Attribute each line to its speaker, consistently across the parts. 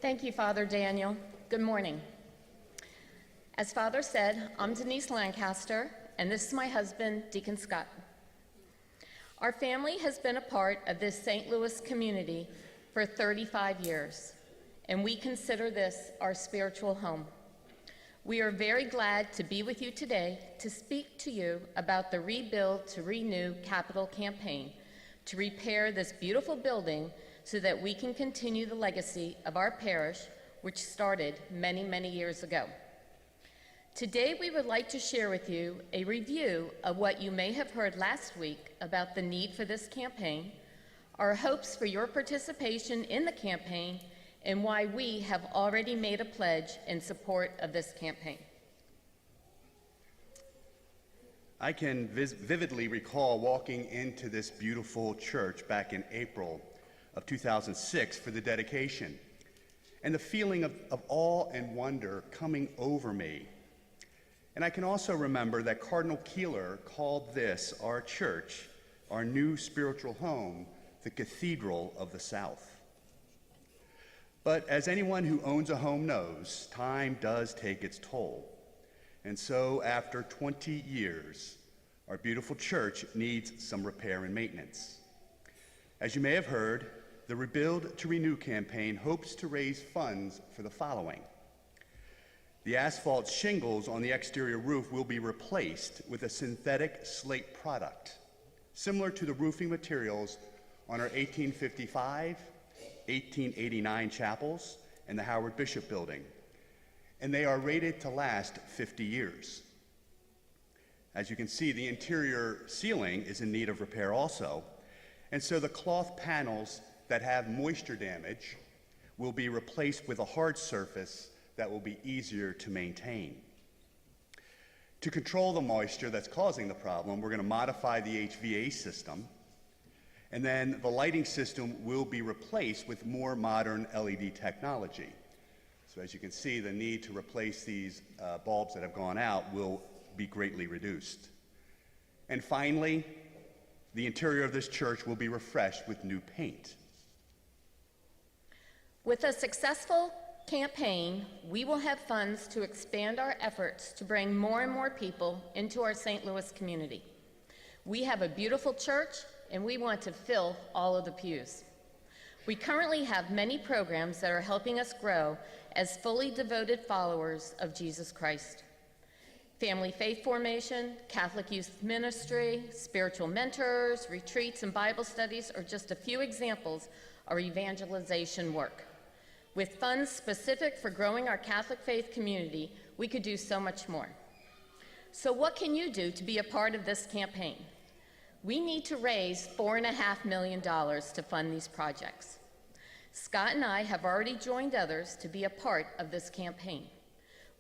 Speaker 1: Thank you, Father Daniel. Good morning. As Father said, I'm Denise Lancaster, and this is my husband, Deacon Scott. Our family has been a part of this St. Louis community for 35 years, and we consider this our spiritual home. We are very glad to be with you today to speak to you about the Rebuild to Renew capital campaign to repair this beautiful building so that we can continue the legacy of our parish, which started many, many years ago. Today, we would like to share with you a review of what you may have heard last week about the need for this campaign, our hopes for your participation in the campaign, and why we have already made a pledge in support of this campaign.
Speaker 2: I can vividly recall walking into this beautiful church back in April of 2006 for the dedication, and the feeling of awe and wonder coming over me. And I can also remember that Cardinal Keeler called this, our church, our new spiritual home, the Cathedral of the South. But as anyone who owns a home knows, time does take its toll. And so after 20 years, our beautiful church needs some repair and maintenance. As you may have heard, the Rebuild to Renew campaign hopes to raise funds for the following. The asphalt shingles on the exterior roof will be replaced with a synthetic slate product, similar to the roofing materials on our 1855, 1889 chapels and the Howard Bishop Building, and they are rated to last 50 years. As you can see, the interior ceiling is in need of repair also, and so the cloth panels that have moisture damage will be replaced with a hard surface that will be easier to maintain. To control the moisture that's causing the problem, we're going to modify the HVAC system, and then the lighting system will be replaced with more modern LED technology. So as you can see, the need to replace these bulbs that have gone out will be greatly reduced. And finally, the interior of this church will be refreshed with new paint.
Speaker 1: With a successful campaign, we will have funds to expand our efforts to bring more and more people into our St. Louis community. We have a beautiful church, and we want to fill all of the pews. We currently have many programs that are helping us grow as fully devoted followers of Jesus Christ. Family faith formation, Catholic youth ministry, spiritual mentors, retreats, and Bible studies are just a few examples of evangelization work. With funds specific for growing our Catholic faith community, we could do so much more. So what can you do to be a part of this campaign? We need to raise $4.5 million to fund these projects. Scott and I have already joined others to be a part of this campaign.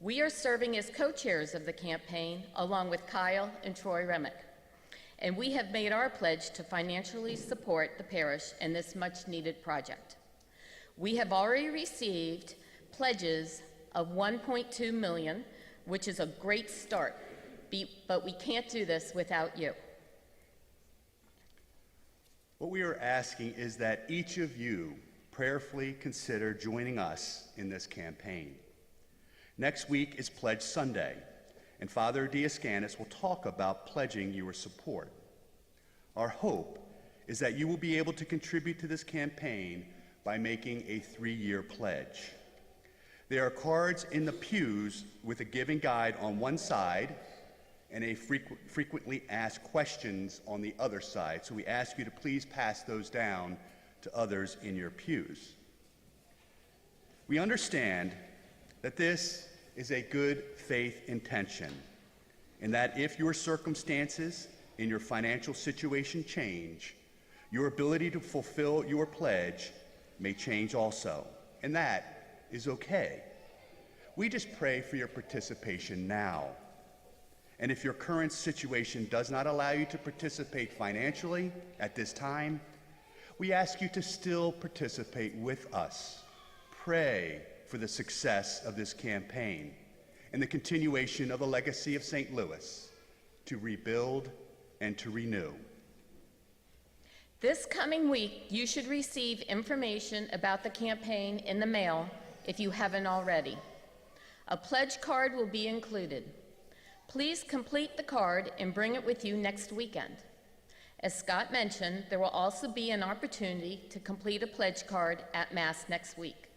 Speaker 1: We are serving as co-chairs of the campaign along with Kyle and Troy Remick. And we have made our pledge to financially support the parish in this much needed project. We have already received pledges of $1.2 million, which is a great start, but we can't do this without you.
Speaker 2: What we are asking is that each of you prayerfully consider joining us in this campaign. Next week is Pledge Sunday, and Father Diascanis will talk about pledging your support. Our hope is that you will be able to contribute to this campaign by making a 3-year pledge. There are cards in the pews with a giving guide on one side and a frequently asked questions on the other side. So we ask you to please pass those down to others in your pews. We understand that this is a good faith intention, and that if your circumstances and your financial situation change, your ability to fulfill your pledge may change also, and that is okay. We just pray for your participation now. And if your current situation does not allow you to participate financially at this time, we ask you to still participate with us. Pray for the success of this campaign and the continuation of the legacy of St. Louis to rebuild and to renew.
Speaker 1: This coming week, you should receive information about the campaign in the mail if you haven't already. A pledge card will be included. Please complete the card and bring it with you next weekend. As Scott mentioned, there will also be an opportunity to complete a pledge card at Mass next week.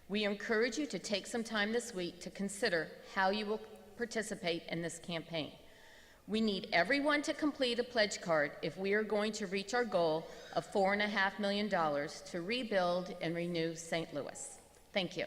Speaker 1: We encourage you to take some time this week to consider how you will participate in this campaign. We need everyone to complete a pledge card if we are going to reach our goal of $4.5 million to rebuild and renew St. Louis. Thank you.